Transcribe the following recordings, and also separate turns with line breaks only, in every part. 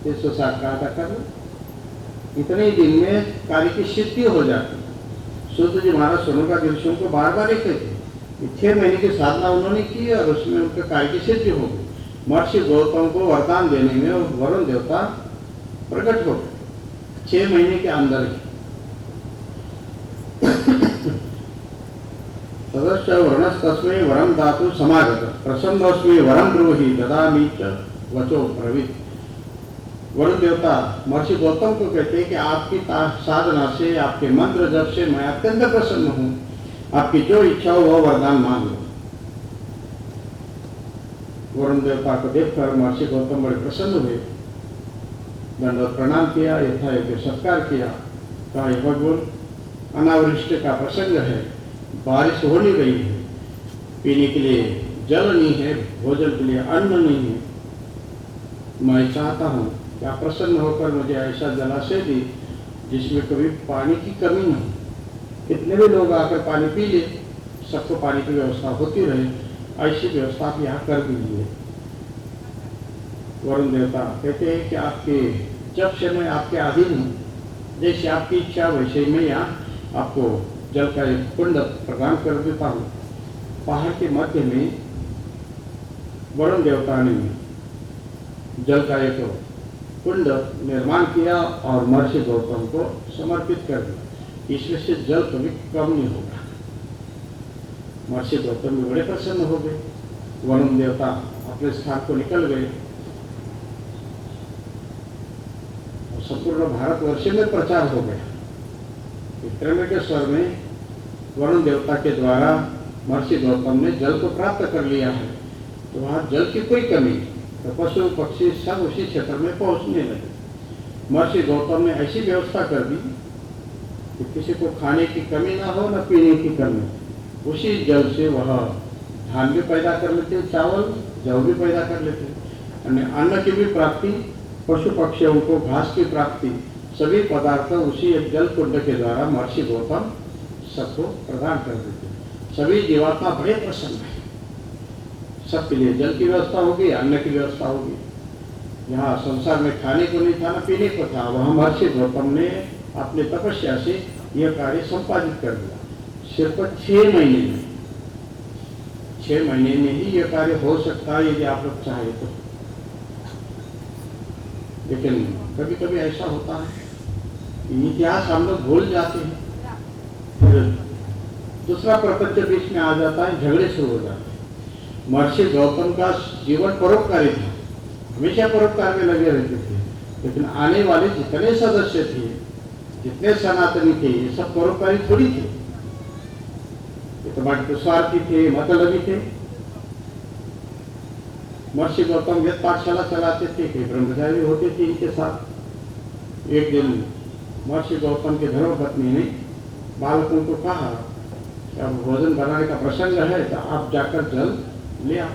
160 का अदा कर लो, इतने ही दिन में कार्य की सिद्धि हो जाती। सूत जी महाराज सोनुका ऋषियों को बार बार लिखते थे, 6 महीने की साधना उन्होंने की और उसमें उनके कार्य की सिद्धि हो गई। महर्षि गौतम को वरदान देने में वरुण देवता प्रकट हो गए 6 महीने के अंदर ही। तदश्च वर्णस्तस्मै वरम दातु समागत प्रसन्नोस्मि वरम ब्रूहि ददामि च वचो ब्रवीत। वरुण देवता महर्षि गौतम को कहते हैं कि आपकी साधना से, आपके मंत्र जप से मैं अत्यंत प्रसन्न हूँ, आपकी जो इच्छा हो वह वरदान मांग लो। वरुण देवता को देखकर महर्षि गौतम बड़े प्रसन्न हुए, दंडवत प्रणाम किया, यथायोग्य सत्कार किया। कहा, हे भगवान, अनावृष्टि का प्रसंग है, बारिश हो नहीं रही है, पीने के लिए जल नहीं है, भोजन के लिए अन्न नहीं है। मैं चाहता हूँ कि आप प्रसन्न होकर मुझे ऐसा जलाशय दी जिसमें कभी पानी की कमी न हो, कितने भी लोग आकर पानी पी ले, सबको पानी की व्यवस्था होती रहे, ऐसी व्यवस्था आप यहाँ कर दीजिए। वरुण देवता कहते हैं कि आपके जब से मैं आपके अधीन हूँ, जैसे आपकी इच्छा वैसे ही मैं यहाँ आपको जल का एक कुंड प्रदान कर देता हूँ। पहाड़ के मध्य में वरुण देवता ने जल का एक कुंड निर्माण किया और महर्षि गौतम को समर्पित कर दिया। इसमें से जल कभी कम नहीं होगा। महर्षि गौतम भी बड़े प्रसन्न हो गए। वरुण देवता अपने स्थान को निकल गए और संपूर्ण भारतवर्ष में प्रचार हो गया। त्र्यंबकेश्वर में वरुण देवता के द्वारा महर्षि गौतम ने जल को प्राप्त कर लिया है, तो वहाँ जल की कोई कमी नहीं, तो पशु पक्षी सब उसी क्षेत्र में पहुँचने लगे। महर्षि गौतम ने ऐसी व्यवस्था कर दी कि किसी को खाने की कमी ना हो, न पीने की कमी। उसी जल से वह धान भी पैदा कर लेते, चावल जौ भी पैदा कर लेते, अन्न की भी प्राप्ति, पशु पक्षियों को घास की प्राप्ति, सभी पदार्थ उसी एक जल कुंड के द्वारा महर्षि गौतम सबको प्रदान कर देते। सभी जीवात्मा बड़े प्रसन्न है, सबके लिए जल की व्यवस्था होगी, अन्न की व्यवस्था होगी। यहाँ संसार में खाने को नहीं था, न पीने को था, वहाँ महर्षि गौतम ने अपने तपस्या से यह कार्य संपादित कर दिया। सिर्फ 6 महीने में, 6 महीने में ही यह कार्य हो सकता है यदि आप लोग चाहे तो। लेकिन कभी कभी ऐसा होता है इतिहास हम लोग भूल जाते हैं, फिर दूसरा प्रपंच बीच में आ जाता है, झगड़े शुरू हो जाते हैं। महर्षि गौतम का जीवन परोपकारी था, हमेशा परोपकार में लगे रहते थे, लेकिन आने वाले जितने सदस्य थे, जितने सनातनी थे, ये सब परोपकारी थोड़ी थे। ये तो बाकी तो स्वार्थी थे, मतलबी थे। महर्षि गौतम वेद पाठशाला चलाते थे, कई ब्रह्मचारी होते थे इनके साथ। एक दिन महर्षि गौतम के धर्मपत्नी ने बालकों को कहा कि अब भोजन बनाने का प्रसंग है, तो आप जाकर जल ले आओ।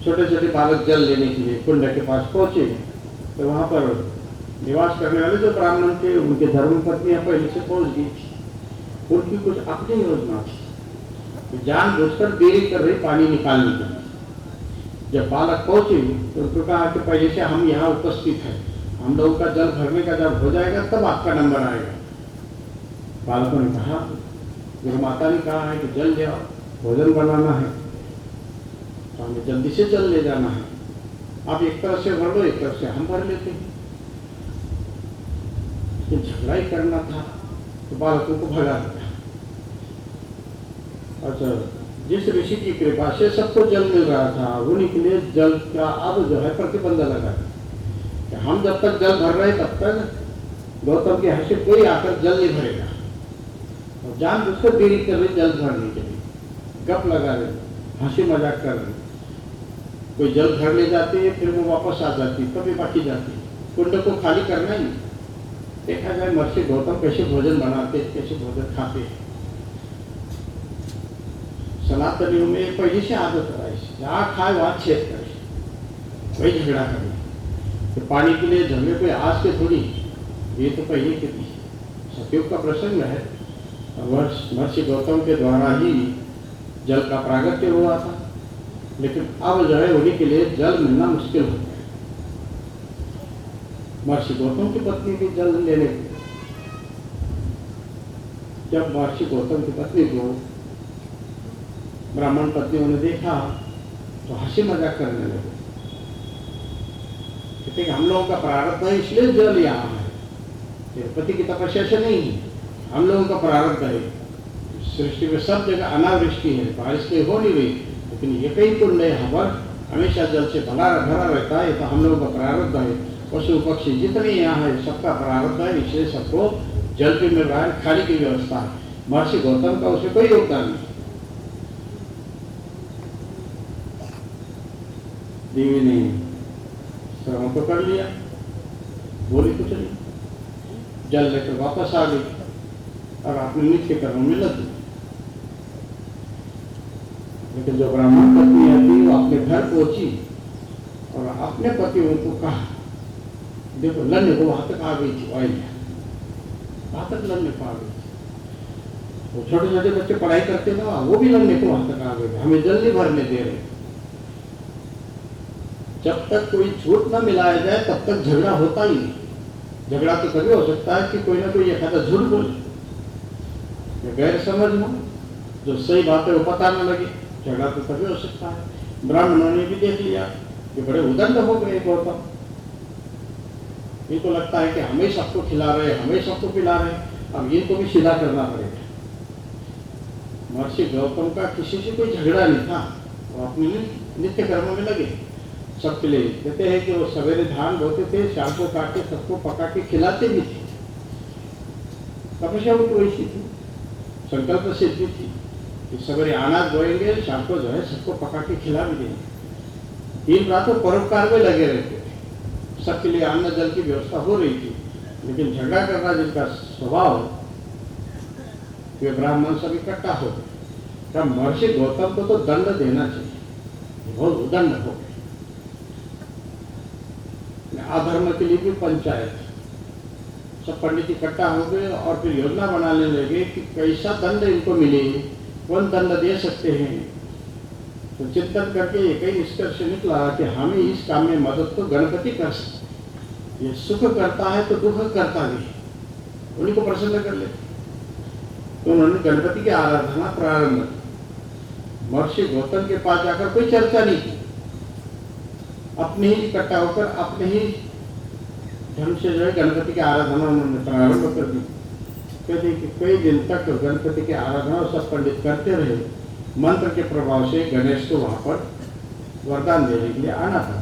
छोटे छोटे बालक जल लेने के लिए कुंड के पास पहुंचे, तो वहां पर निवास करने वाले जो ब्राह्मण थे, उनके धर्मपत्नियां पहले से पहुंच गई थी। उनकी कुछ अपनी योजना थी कि जानबूझकर देरी कर रही पानी निकालने के लिए। जब बालक पहुंचे तो उनको कहा कि पहले से हम यहाँ उपस्थित हैं, हम लोगों का जल भरने का जब हो जाएगा तब आपका नंबर आएगा। बालकों ने कहा, गुरु माता ने कहा है कि जल ले आओ, भोजन बनाना है, तो हमें जल्दी से जल ले जाना है। आप एक तरफ से भर लो, एक तरफ से हम भर लेते हैं। झगड़ा ही करना था तो बालकों को भगा दिया। अच्छा, जिस ऋषि की कृपा से सबको जल मिल रहा था, उन्हीं के लिए जल का अब जो है प्रतिबंध लगा कि हम जब तक जल भर रहे तब तक गौतम के यहाँ से कोई आकर जल नहीं भरेगा। और जानबूझकर देरी कर रहे जल भरने के लिए, गप लगा रहे, हंसी मजाक कर रहे। कोई जल भर ले जाती है, फिर वो वापस आ जाती है, कभी बाकी जाती है। कुंड को खाली करना ही। देखा जाए महर्षि गौतम कैसे भोजन बनाते, कैसे भोजन खाते हैं। सनातनियों में पहले से आदत है, जहाँ खाए वहाँ छेद करे, वही झगड़ा करे। तो पानी के लिए झगड़े पे आज के थोड़ी, ये तो पहले के थी। सतयुग का प्रसंग है, महर्षि गौतम के द्वारा ही जल का प्रागट्य हुआ था, लेकिन अब जो है उन्हीं के लिए जल मिलना मुश्किल हो गया। महर्षि गौतम की पत्नी भी जल लेने को। जब महर्षि गौतम की पत्नी को ब्राह्मण पत्नियों ने देखा तो हंसी मजाक करने लगे, कहते कि हम लोगों का प्रारब्ध है इसलिए जल यहाँ है, तेरे पति की तपस्या से नहीं है, हम लोगों का प्रारब्ध है। सृष्टि में सब जगह अनावृष्टि है, बारिश कहीं हो नहीं रही, लेकिन ये कई कुंड है यहाँ पर हमेशा जल से भरा रहता है, तो हम लोगों का प्रारब्ध है। पशु पक्षी जितने यहाँ है सबका प्रारब्ध है, इसलिए सबको जल भी मिल रहा है, खाने की व्यवस्था है। महर्षि गौतम का उसमें कोई योगदान नहीं। देवी ने श्रवण तो कर लिया, बोली कुछ नहीं, जल लेकर वापस आ गई और अपने नित्य कर्म में लग गई। लेकिन जो ब्राह्मण पत्नी थी वो अपने घर पहुंची और अपने पतियों को कहा, देखो लन्ने को वहां तक आ गई थी, वहां तक लन्ने को आ गई थी। वो छोटे छोटे बच्चे पढ़ाई करते ना, वो भी लन्ने को वहां तक आ गए, हमें जल नहीं भरने दे रहे। जब तक कोई झूठ न मिलाया जाए तब तक झगड़ा होता ही नहीं। झगड़ा तो कभी हो सकता है कि कोई ना कोई एक झूठ बोले, गैर समझ हो, जो सही बात है वो पता न लगे, झगड़ा तो तभी हो सकता है। ब्राह्मणों ने भी देख लिया कि बड़े उदंड हो गए गौतम, इनको लगता है कि हमें सबको खिला रहे, हमें सबको पिला रहे, अब इनको भी सीधा करना पड़ेगा। महर्षि गौतम का किसी से कोई झगड़ा नहीं था, वो अपने नित्य कर्मों में लगे सबके लिए। कहते हैं कि वो सवेरे धान बोते थे, शाम को काट के सबको पका के खिलाते भी थे। तपस्या उनकी वैसी थी, संकल्प सिद्धि थी कि सवेरे अनाज बोएंगे, शाम को जो है सबको पका के खिला भी देंगे। दिन रात परोपकार में लगे रहते थे, सबके लिए अन्न जल की व्यवस्था हो रही थी। लेकिन झगड़ा करना जिनका स्वभाव, वे ब्राह्मण सब इकट्ठा हो गए। महर्षि गौतम को तो दंड देना चाहिए, बहुत उदंड हो गए। अधर्म के लिए भी पंचायत, सब पंडित इकट्ठा हो गए और फिर योजना बनाने लगे कि कैसा दंड इनको मिले, कौन दंड दे सकते हैं। तो चिंतन करके एक ही निष्कर्ष निकला कि हमें इस काम में मदद तो गणपति कर सकते, ये सुख करता है तो दुख करता भी, उन्हीं को प्रसन्न कर ले। तो उन्होंने गणपति की आराधना प्रारंभ की। महर्षि गौतम के पास जाकर कोई चर्चा नहीं की, अपने ही इकट्ठा होकर अपने ही ढंग से जो है गणपति की आराधना उन्होंने प्रारंभ कर दी। कहते कि कई दिन तक गणपति की आराधना सब पंडित करते रहे। मंत्र के प्रभाव से गणेश को वहां पर वरदान देने के लिए आना था।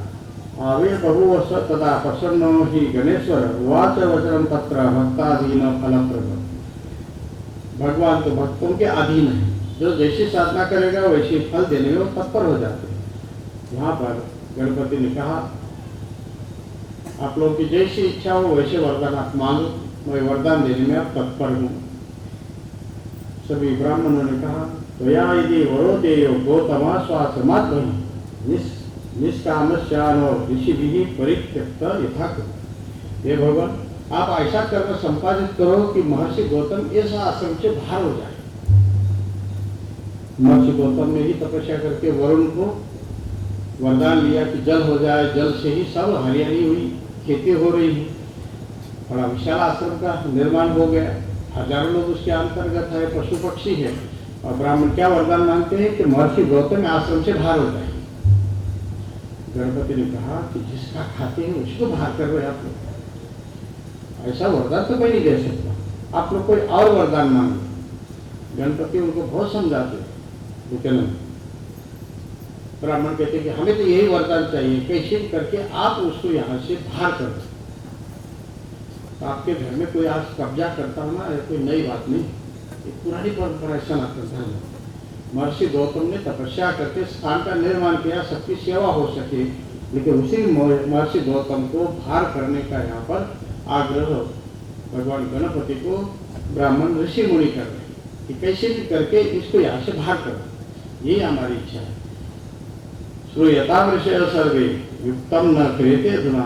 आवे बहुवर्ष तदा प्रसन्नो ही गणेश्वर वाच वचन तत्र भक्ताधीन फलप्रद। भगवान तो भक्तों के अधीन है, जो जैसी साधना करेगा वैसे फल देने में तत्पर हो जाते हैं। यहाँ पर गणपति ने कहा, आप लोगों की जैसी इच्छा हो वैसे वरदान आप मांगो, मैं वरदान देने में आप तत्पर हूँ। सभी ब्राह्मणों ने कहा, तो या यदि वरो देयो गौतमा स्वाश्रमात् निष्कामस्यानो ऋषिभिः परित्यक्त यथाकृत। हे भगवान, आप ऐसा कर्म संपादित करो कि महर्षि गौतम इस आश्रम से बाहर हो जाए। महर्षि गौतम ने ही तपस्या करके वरुण को वरदान लिया कि जल हो जाए, जल से ही सब हरियाली हुई, खेती हो रही है, बड़ा विशाल आश्रम का निर्माण हो गया, हजारों लोग उसके अंतर्गत है, पशु पक्षी है। और ब्राह्मण क्या वरदान मांगते हैं कि महर्षि गौतम आश्रम से बाहर हो जाए। गणपति ने कहा कि जिसका खाते हैं उसको बाहर कर रहे आप लोग, ऐसा वरदान तो कोई नहीं दे सकता, आप लोग कोई और वरदान मांगे। गणपति उनको बहुत समझाते, लेकिन ब्राह्मण कहते कि हमें तो यही वरदान चाहिए, कैसे करके आप उसको यहाँ से बाहर कर दो। तो आपके घर में कोई आज कब्जा करता हो ना, कोई नई बात नहीं, एक पुरानी परंपरा सनातन धर्म। महर्षि गौतम ने तपस्या करके स्थान का निर्माण किया, सबकी सेवा हो सके, लेकिन उसी महर्षि गौतम को बाहर करने का यहाँ पर आग्रह भगवान गणपति को ब्राह्मण ऋषि मुनि कर रहे कि कैसे भी करके इसको यहाँ से बाहर करो, यही हमारी इच्छा है। श्रूयतां ऋषयः सर्वे युक्तं न क्रियते अधुना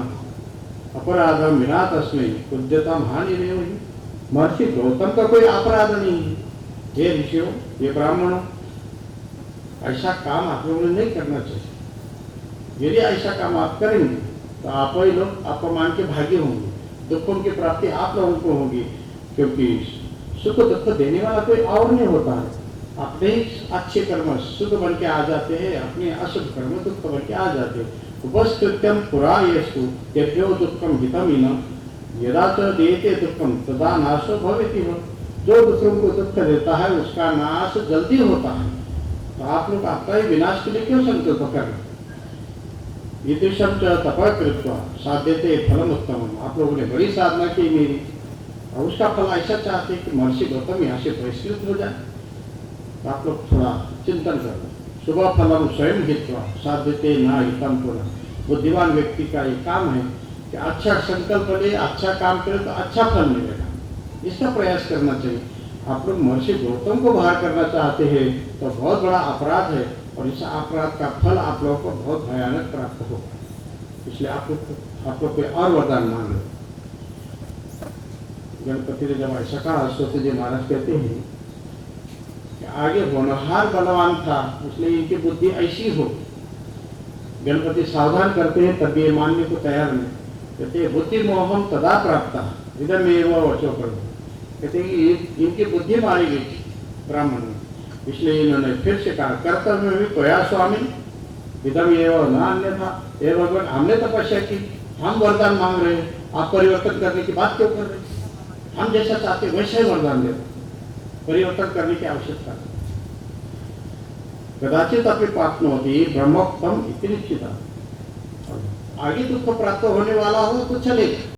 अपराधम विना तस्मै उद्यतां हानिरेव हि। महर्षि गौतम का कोई अपराध नहीं है। ये ऋषियों, ये ब्राह्मणों, ऐसा काम आप लोगों ने नहीं करना चाहिए। यदि ऐसा काम आप करेंगे तो आप ही लोग अपमान के भागी होंगे, दुखों की प्राप्ति आप लोगों को होगी, क्योंकि सुख दुख देने वाला कोई और नहीं होता है। अपने ही अच्छे कर्म सुख बन के आ जाते हैं, अपने अशुभ कर्म दुख बन के आ जाते हैं। बस कृत्यम पुरा येस्तु तेभ्यो दुखम हितम यदा च देते दुखम तदा नाशो भवेति हो। जो दूसरों को दुख देता है उसका नाश जल्दी होता है। तो आप लोग आपका ही विनाश के लिए क्यों संकल्प कर रहे? ईदृशम च तपः कृत्वा साध्यते फलम उत्तमम। आप लोगों ने बड़ी साधना की मेरी, और उसका फल ऐसा चाहते कि महर्षि गौतम यहाँ से बहिष्कृत हो जाए। तो आप लोग थोड़ा चिंतन करो। शुभ फलम स्वयं हित्वा साध्यते न हितम पुनः। बुद्धिमान व्यक्ति का ये काम है कि अच्छा संकल्प ले, अच्छा काम करे तो अच्छा फल मिलेगा, इसका प्रयास करना चाहिए। आप लोग महर्षि गौतम को बाहर करना चाहते हैं तो बहुत बड़ा अपराध है, और इस अपराध का फल आप लोगों को बहुत भयानक प्राप्त होगा। इसलिए आप लोग कोई और वरदान मांग लो। गणपति ने जब ऐसा कहा, सरस्वती जी महाराज कहते हैं कि आगे होनहार बलवान था, इसलिए इनकी बुद्धि ऐसी हो। गणपति सावधान करते हैं, तब ये मानने को तैयार नहीं। कहते हैं बुद्धि मोहम तदा प्राप्त इदमेव वचो करो। कहते हैं इनकी बुद्धि मारी गई ब्राह्मण में, इसलिए इन्होंने फिर से कहा कर्तव्य में भी कोया स्वामी इदम एवं न अन्यथा। हे भगवान, हमने तपस्या की, हम वरदान मांग रहे हैं, आप परिवर्तन करने की बात क्यों कर रहे हैं? हम जैसा चाहते वैसे ही वरदान दे, परिवर्तन करने की आवश्यकता नहीं। कदाचित अपनी प्राप्नोति ब्रह्मोक्तम इति निश्चिता। आगे दुख प्राप्त होने वाला हो तो चलेगा।